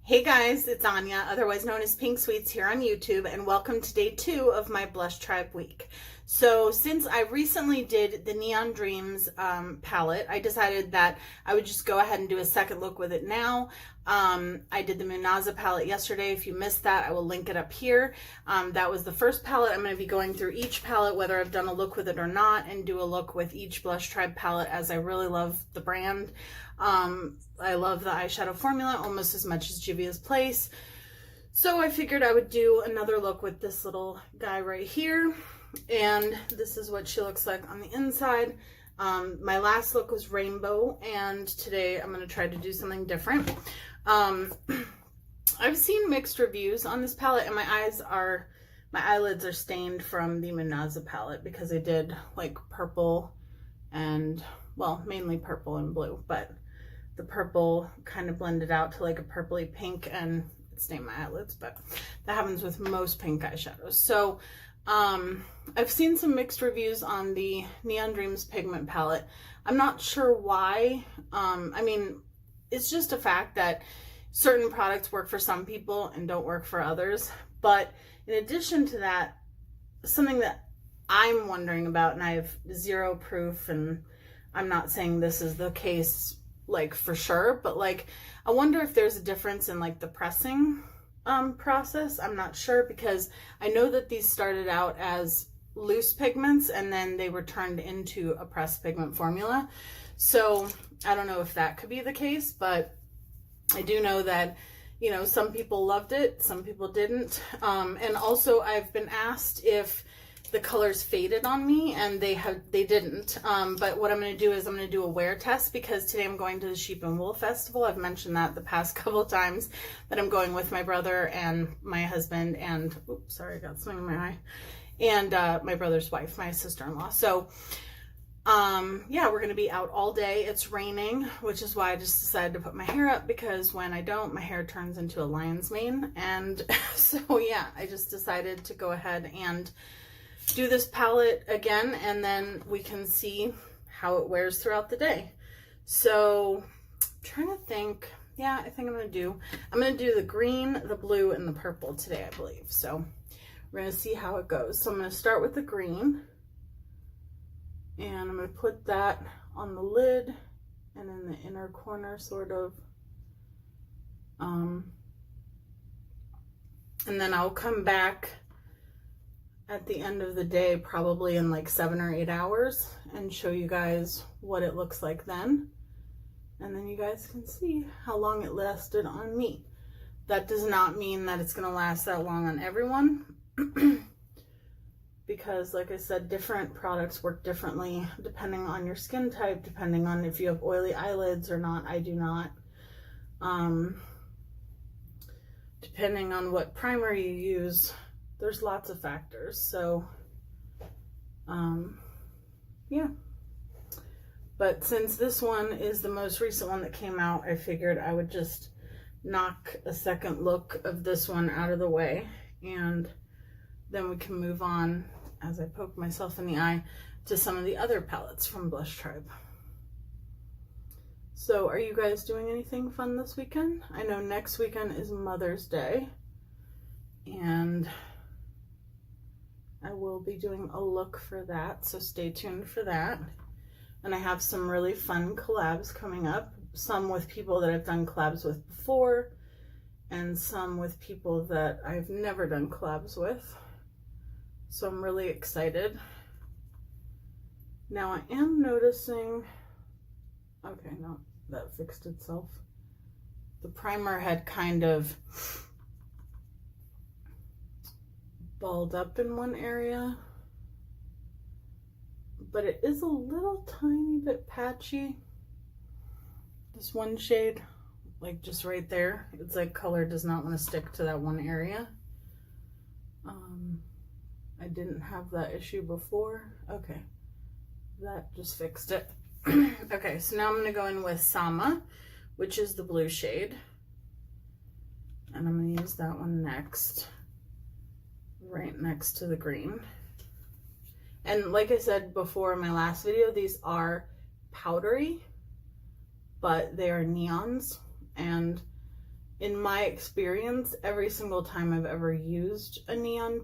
Hey guys, it's Anya, otherwise known as Pink Sweets here on YouTube, and welcome to day 2 of my Blush Tribe week. So since I recently did the Neon Dreams palette, I decided that I would just go ahead and do a second look with it now. I did the Munaza palette yesterday. If you missed that, I will link it up here. That was the first palette. I'm going to be going through each palette, whether I've done a look with it or not, and do a look with each Blush Tribe palette, as I really love the brand. I love the eyeshadow formula almost as much as Juvia's Place. So I figured I would do another look with this little guy right here. And this is what she looks like on the inside. My last look was rainbow, and today I'm going to try to do something different. I've seen mixed reviews on this palette, and my eyelids are stained from the Munaza palette because I did like purple and, well, mainly purple and blue, but the purple kind of blended out to like a purpley pink and it stained my eyelids, but that happens with most pink eyeshadows. So I've seen some mixed reviews on the Neon Dreams pigment palette. I'm not sure why. I mean, it's just a fact that certain products work for some people and don't work for others. But in addition to that, something that I'm wondering about, and I have zero proof, and I'm not saying this is the case like for sure, but like I wonder if there's a difference in like the pressing process. I'm not sure, because I know that these started out as loose pigments and then they were turned into a pressed pigment formula. So I don't know if that could be the case, but I do know that, you know, some people loved it, some people didn't. And also I've been asked if the colors faded on me, and they didn't. But what I'm going to do is I'm going to do a wear test, because today I'm going to the Sheep and Wool Festival. I've mentioned that the past couple of times, that I'm going with my brother and my husband and, oops, sorry, I got something in my eye, and my brother's wife, my sister-in-law. So yeah, we're going to be out all day. It's raining, which is why I just decided to put my hair up, because when I don't, my hair turns into a lion's mane. And so yeah, I just decided to go ahead and do this palette again, and then we can see how it wears throughout the day. So I'm trying to think. Yeah, I think I'm going to do the green, the blue, and the purple today, I believe. So we're going to see how it goes. So I'm going to start with the green, and I'm going to put that on the lid and in the inner corner, sort of. And then I'll come back at the end of the day, probably in like 7 or 8 hours, and show you guys what it looks like then. And then you guys can see how long it lasted on me. That does not mean that it's going to last that long on everyone, because like I said, different products work differently depending on your skin type, depending on if you have oily eyelids or not. I do not. Depending on what primer you use, there's lots of factors. So yeah, but since this one is the most recent one that came out, I figured I would just knock a second look of this one out of the way, and then we can move on, as I poke myself in the eye, to some of the other palettes from Blush Tribe. So are you guys doing anything fun this weekend? I know next weekend is Mother's Day, and I will be doing a look for that, so stay tuned for that. And I have some really fun collabs coming up, some with people that I've done collabs with before, and some with people that I've never done collabs with. So I'm really excited. Now I am noticing, okay, no, that fixed itself. The primer had kind of balled up in one area, but it is a little tiny bit patchy. This one shade, like just right there, it's like color does not want to stick to that one area. I didn't have that issue before. Okay, that just fixed it. Okay, so now I'm going to go in with Sama, which is the blue shade, and I'm going to use that one next, right next to the green. And like I said before in my last video, these are powdery, but they are neons, and in my experience, every single time I've ever used a neon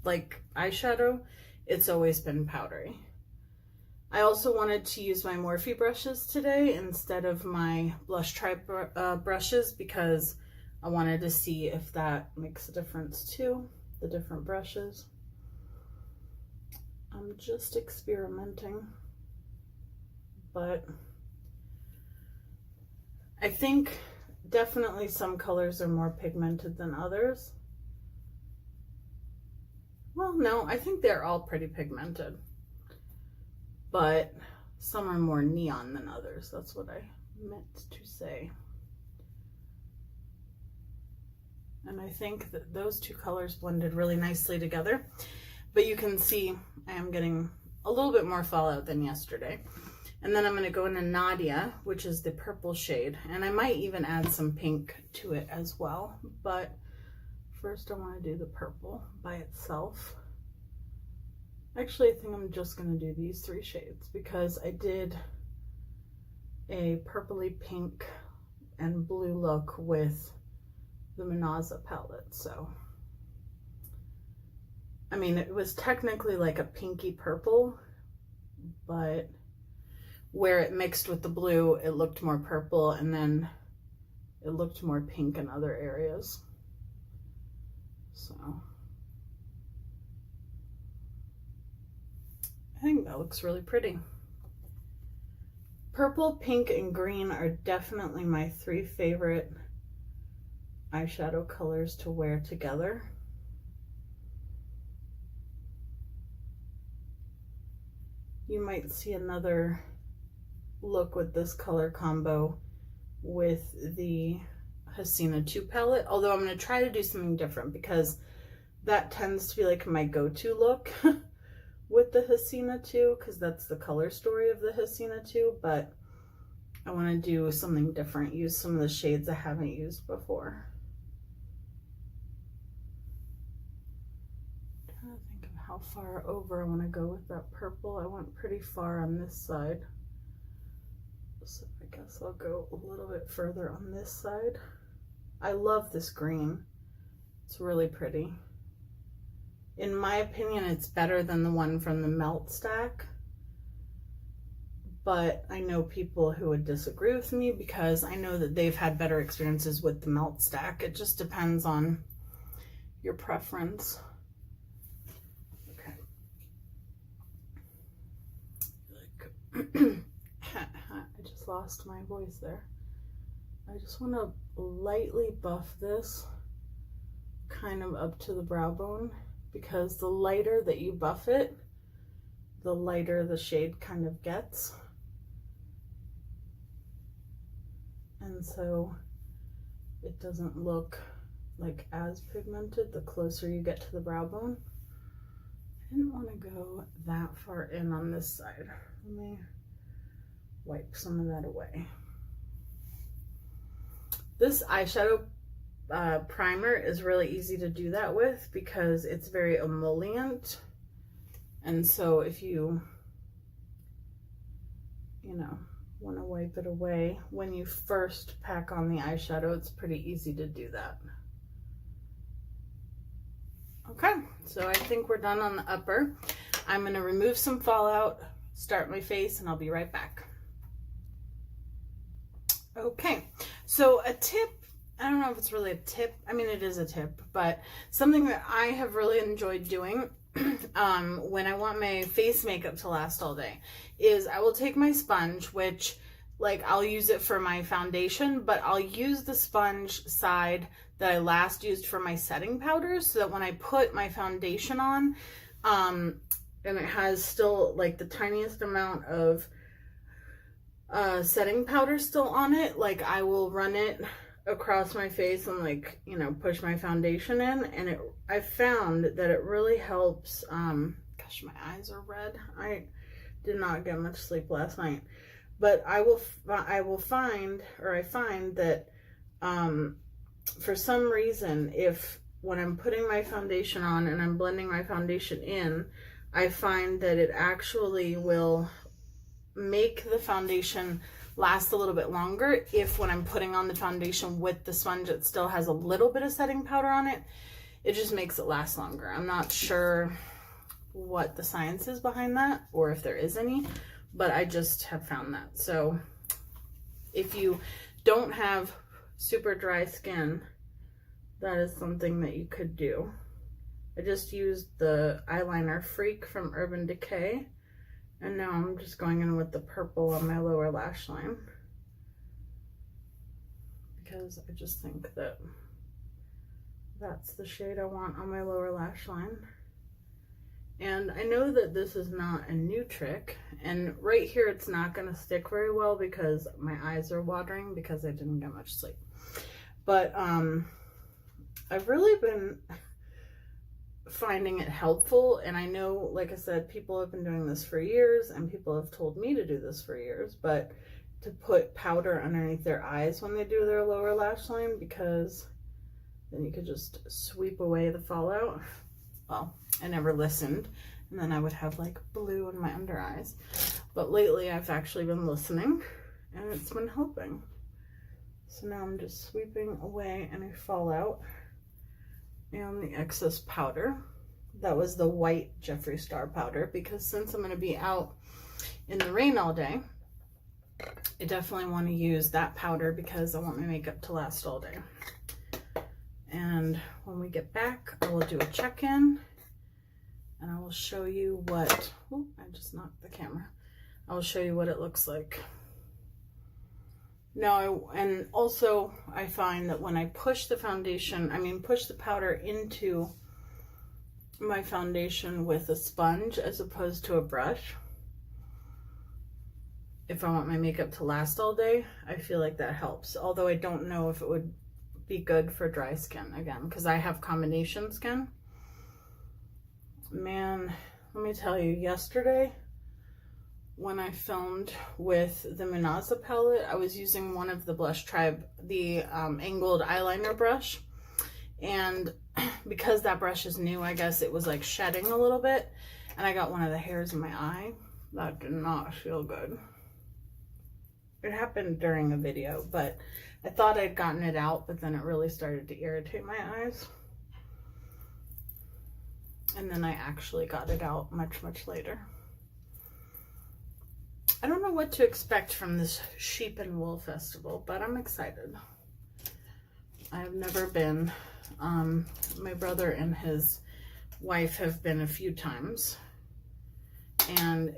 like eyeshadow, it's always been powdery. I also wanted to use my Morphe brushes today instead of my blush tribe brushes because I wanted to see if that makes a difference too, the different brushes. I'm just experimenting, but I think definitely some colors are more pigmented than others. Well, no, I think they're all pretty pigmented, but some are more neon than others. That's what I meant to say. And I think that those two colors blended really nicely together, but you can see I am getting a little bit more fallout than yesterday. And then I'm going to go into Nadia, which is the purple shade, and I might even add some pink to it as well, but first I want to do the purple by itself. Actually, I think I'm just going to do these three shades because I did a purpley pink and blue look with the Minaza palette. So, I mean, it was technically like a pinky purple, but where it mixed with the blue, it looked more purple, and then it looked more pink in other areas. So I think that looks really pretty. Purple, pink, and green are definitely my three favorite eyeshadow colors to wear together. You might see another look with this color combo with the Hasina 2 palette, although I'm going to try to do something different because that tends to be like my go-to look with the Hasina 2 because that's the color story of the Hasina 2, but I want to do something different, use some of the shades I haven't used before. I'm trying to think of how far over I want to go with that purple. I went pretty far on this side, so I guess I'll go a little bit further on this side. I love this green. It's really pretty. In my opinion, it's better than the one from the Melt Stack, but I know people who would disagree with me because I know that they've had better experiences with the Melt Stack. It just depends on your preference. Okay. I just lost my voice there. I just want to lightly buff this kind of up to the brow bone because the lighter that you buff it, the lighter the shade kind of gets. And so it doesn't look like as pigmented the closer you get to the brow bone. I didn't want to go that far in on this side. Let me wipe some of that away. This eyeshadow primer is really easy to do that with because it's very emollient, and so if you want to wipe it away when you first pack on the eyeshadow, it's pretty easy to do that. Okay, so I think we're done on the upper. I'm going to remove some fallout, start my face, and I'll be right back. Okay, so a tip, I don't know if it's really a tip, I mean it is a tip, but something that I have really enjoyed doing when I want my face makeup to last all day is I will take my sponge, which like I'll use it for my foundation, but I'll use the sponge side that I last used for my setting powders so that when I put my foundation on, and it has still like the tiniest amount of setting powder still on it, like I will run it across my face and like, push my foundation in, and I found that it really helps. Gosh, my eyes are red. I did not get much sleep last night, but I find that for some reason, when I'm putting my foundation on and I'm blending my foundation in, I find that it actually will make the foundation last a little bit longer if when I'm putting on the foundation with the sponge it still has a little bit of setting powder on it. It just makes it last longer. I'm not sure what the science is behind that or if there is any, but I just have found that. So if you don't have super dry skin, that is something that you could do. I just used the eyeliner Freak from Urban Decay, and now I'm just going in with the purple on my lower lash line because I just think that that's the shade I want on my lower lash line. And I know that this is not a new trick, and right here it's not going to stick very well because my eyes are watering because I didn't get much sleep. But I've really been finding it helpful, and I know, like I said, people have been doing this for years and people have told me to do this for years, but to put powder underneath their eyes when they do their lower lash line, because then you could just sweep away the fallout. Well, I never listened, and then I would have like blue in my under eyes, but lately I've actually been listening and it's been helping. So now I'm just sweeping away any fallout and the excess powder. That was the white Jeffree Star powder, because since I'm going to be out in the rain all day, I definitely want to use that powder because I want my makeup to last all day. And when we get back, I will do a check-in and I will show you what, oh, I just knocked the camera. I will show you what it looks like. No, and also I find that when I push the push the powder into my foundation with a sponge as opposed to a brush, if I want my makeup to last all day, I feel like that helps. Although I don't know if it would be good for dry skin, again, because I have combination skin. Man, let me tell you, yesterday when I filmed with the Minaza palette, I was using one of the Blush Tribe, the angled eyeliner brush, and because that brush is new, I guess it was like shedding a little bit, and I got one of the hairs in my eye. That did not feel good. It happened during a video, but I thought I'd gotten it out, but then it really started to irritate my eyes. And then I actually got it out much later. I don't know what to expect from this sheep and wool festival, but I'm excited. I've never been. My brother and his wife have been a few times, and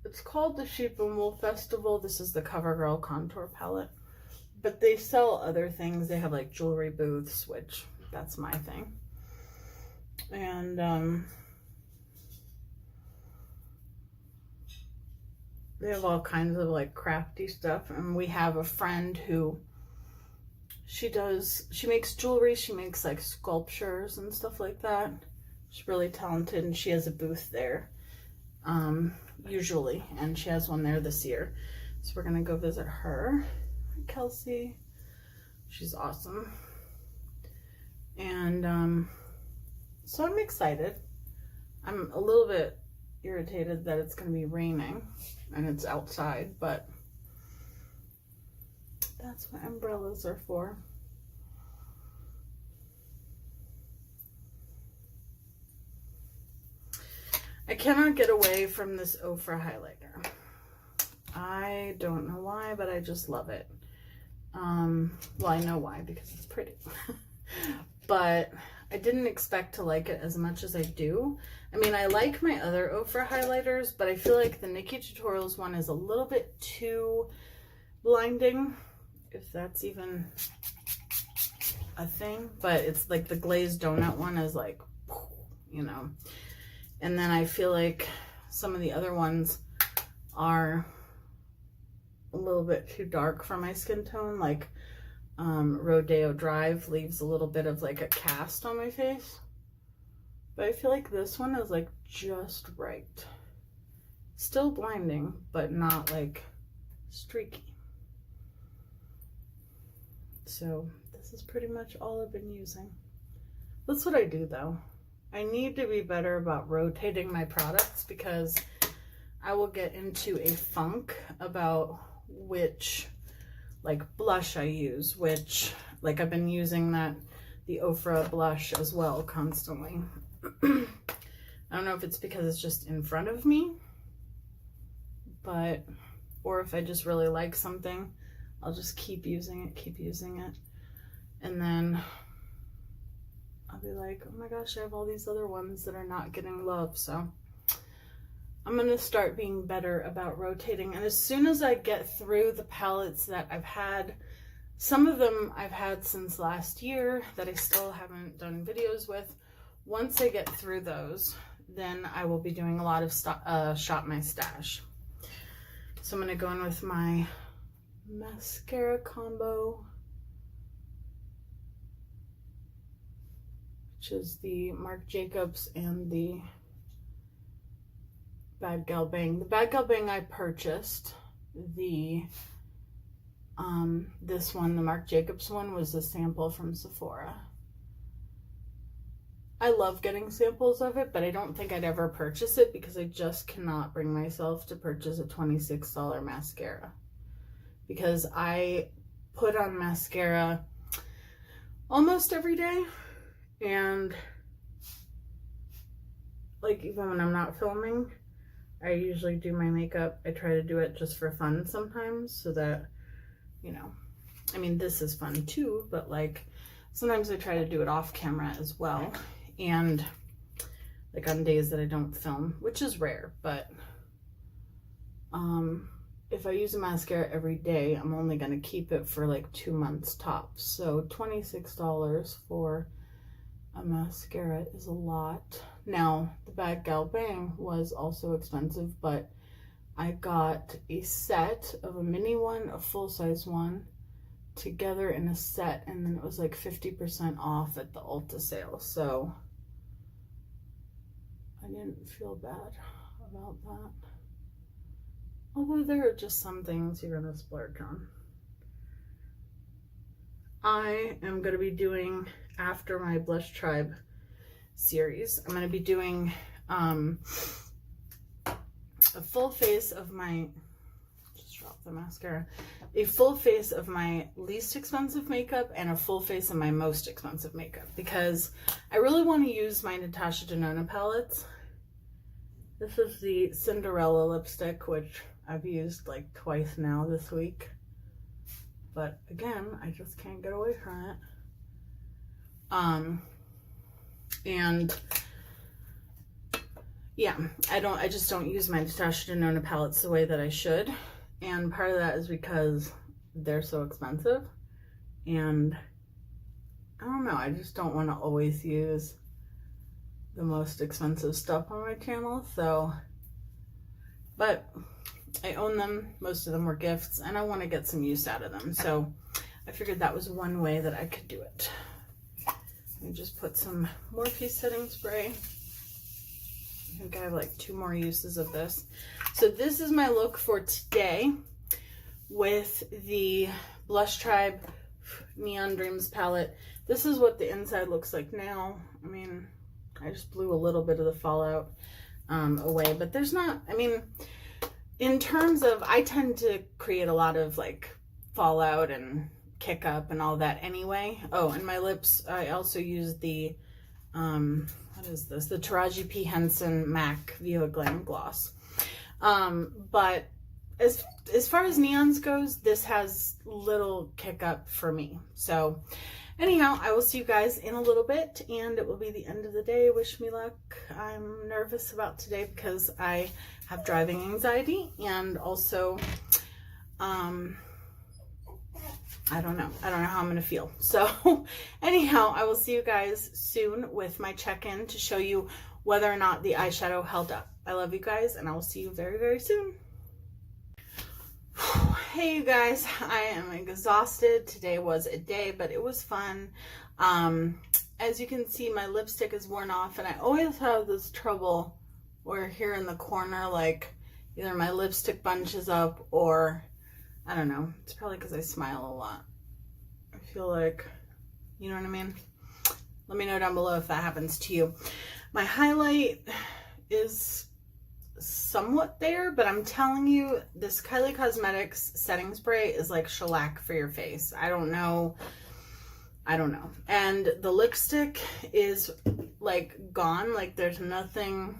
it's called the Sheep and Wool Festival. This is the CoverGirl contour palette, but they sell other things. They have like jewelry booths, which that's my thing. And they have all kinds of like crafty stuff. And we have a friend who she makes jewelry. She makes like sculptures and stuff like that. She's really talented, and she has a booth there usually, and she has one there this year. So we're gonna go visit her. Hi, Kelsey. She's awesome. And so I'm excited. I'm a little bit irritated that it's going to be raining and it's outside, but that's what umbrellas are for. I cannot get away from this Ofra highlighter. I don't know why, but I just love it. Well, I know why, because it's pretty. But I didn't expect to like it as much as I do. I mean, I like my other Ofra highlighters, but I feel like the Nikki Tutorials one is a little bit too blinding, if that's even a thing. But it's like the glazed donut one is like, you know. And then I feel like some of the other ones are a little bit too dark for my skin tone. Like Rodeo Drive leaves a little bit of like a cast on my face. But I feel like this one is like just right. Still blinding, but not like streaky. So this is pretty much all I've been using. That's what I do though. I need to be better about rotating my products, because I will get into a funk about which like blush I use, which like I've been using the Ofra blush as well constantly. I don't know if it's because it's just in front of me, but, or if I just really like something, I'll just keep using it. And then I'll be like, oh my gosh, I have all these other ones that are not getting love. So I'm going to start being better about rotating. And as soon as I get through the palettes that I've had, some of them I've had since last year that I still haven't done videos with. Once I get through those, then I will be doing a lot of Shop My Stash. So I'm going to go in with my mascara combo, which is the Marc Jacobs and the Bad Gal Bang. The Bad Gal Bang I purchased. The this one, the Marc Jacobs one, was a sample from Sephora. I love getting samples of it, but I don't think I'd ever purchase it because I just cannot bring myself to purchase a $26 mascara. Because I put on mascara almost every day, and like even when I'm not filming, I usually do my makeup. I try to do it just for fun sometimes, so that, you know, I mean, this is fun too, but like sometimes I try to do it off camera as well. And like on days that I don't film, which is rare, but if I use a mascara every day, I'm only going to keep it for like 2 months tops. So $26 for a mascara is a lot. Now, the Bad Gal Bang was also expensive, but I got a set of a mini one, a full-size one, together in a set, and then it was like 50% off at the Ulta sale. So I didn't feel bad about that. Although there are just some things you're gonna splurge on. I am gonna be doing, after my Blush Tribe series, I'm gonna be doing a full face of my, just drop the mascara, a full face of my least expensive makeup and a full face of my most expensive makeup, because I really want to use my Natasha Denona palettes. This is the Cinderella lipstick, which I've used like twice now this week, but again, I just can't get away from it. And yeah, I just don't use my Natasha Denona palettes the way that I should. And part of that is because they're so expensive. And I don't know, I just don't want to always use the most expensive stuff on my channel. So, but I own them. Most of them were gifts, and I want to get some use out of them. So I figured that was one way that I could do it. Let me just put some Morphe setting spray. I think I have like 2 more uses of this. So this is my look for today with the Blush Tribe Neon Dreams palette. This is what the inside looks like now. I mean, I just blew a little bit of the fallout away, but there's not, I mean, in terms of, I tend to create a lot of like fallout and kick up and all that anyway. Oh, and my lips, I also used the, what is this? The Taraji P. Henson MAC Viva Glam Gloss. But as far as neons goes, this has little kick up for me. So anyhow, I will see you guys in a little bit, and it will be the end of the day. Wish me luck. I'm nervous about today because I have driving anxiety, and also, I don't know how I'm going to feel. So anyhow, I will see you guys soon with my check-in to show you whether or not the eyeshadow held up. I love you guys, and I will see you very, very soon. Hey you guys, I am exhausted. Today was a day, but it was fun. As you can see, my lipstick is worn off, and I always have this trouble where here in the corner, like either my lipstick bunches up or I don't know. It's probably because I smile a lot. I feel like, you know what I mean? Let me know down below if that happens to you. My highlight is somewhat there, but I'm telling you, this Kylie Cosmetics setting spray is like shellac for your face. I don't know. And the lipstick is like gone, like there's nothing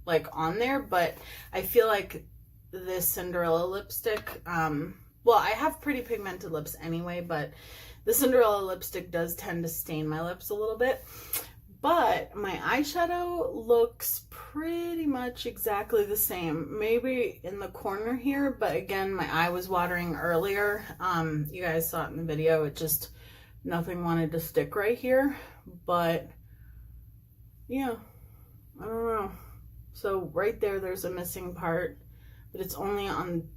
like on there, but I feel like this Cinderella lipstick, well, I have pretty pigmented lips anyway, but the Cinderella lipstick does tend to stain my lips a little bit. But my eyeshadow looks pretty much exactly the same. Maybe in the corner here, but again, my eye was watering earlier. You guys saw it in the video. It just, nothing wanted to stick right here. But yeah, I don't know. So right there's a missing part, but it's only on,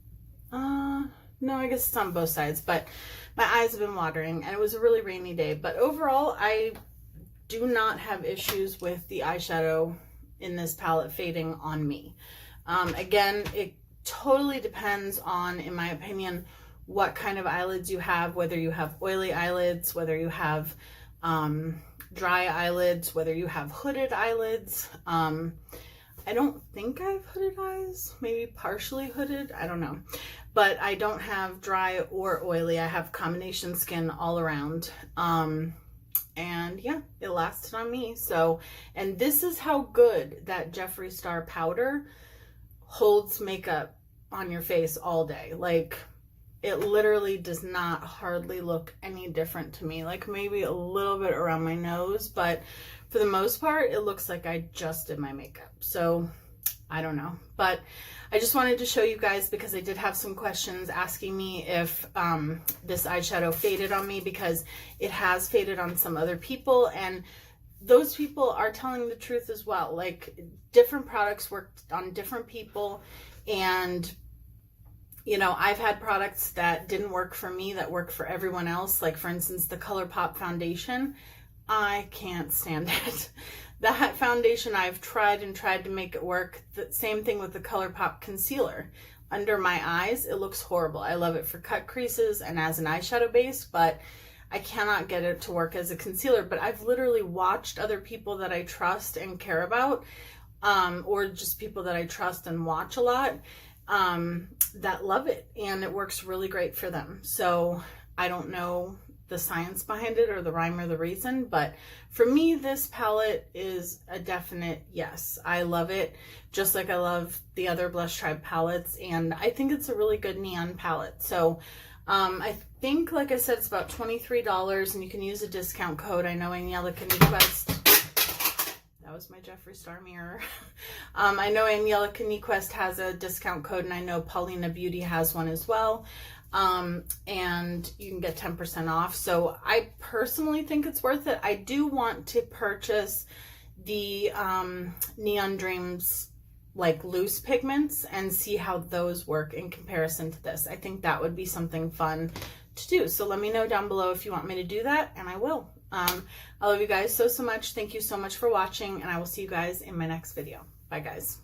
no, I guess it's on both sides. But my eyes have been watering and it was a really rainy day. But overall, I do not have issues with the eyeshadow in this palette fading on me. Again, it totally depends on, in my opinion, what kind of eyelids you have, whether you have oily eyelids, whether you have dry eyelids, whether you have hooded eyelids. I don't think I have hooded eyes, maybe partially hooded, I don't know. But I don't have dry or oily. I have combination skin all around. And yeah, it lasted on me. So, and this is how good that Jeffree Star powder holds makeup on your face all day. Like, it literally does not hardly look any different to me. Like maybe a little bit around my nose, but for the most part, it looks like I just did my makeup. So I don't know, but I just wanted to show you guys because I did have some questions asking me if this eyeshadow faded on me, because it has faded on some other people, and those people are telling the truth as well. Like, different products work on different people, and you know, I've had products that didn't work for me that worked for everyone else. Like, for instance, the ColourPop foundation. I can't stand it. That foundation, I've tried and tried to make it work. The same thing with the ColourPop concealer. Under my eyes, it looks horrible. I love it for cut creases and as an eyeshadow base, but I cannot get it to work as a concealer. But I've literally watched other people that I trust and care about, or just people that I trust and watch a lot, that love it, and it works really great for them. So I don't know the science behind it or the rhyme or the reason, but for me, this palette is a definite yes. I love it, just like I love the other Blush Tribe palettes, and I think it's a really good neon palette. So I think, like I said, it's about $23, and you can use a discount code. I know Angelica Nequest, that was my Jeffree Star mirror. I know Angelica Nequest has a discount code, and I know Paulina Beauty has one as well. And you can get 10% off. So I personally think it's worth it. I do want to purchase the Neon Dreams like loose pigments and see how those work in comparison to this. I think that would be something fun to do. So let me know down below if you want me to do that, and I will. I love you guys so much. Thank you so much for watching, and I will see you guys in my next video. Bye, guys.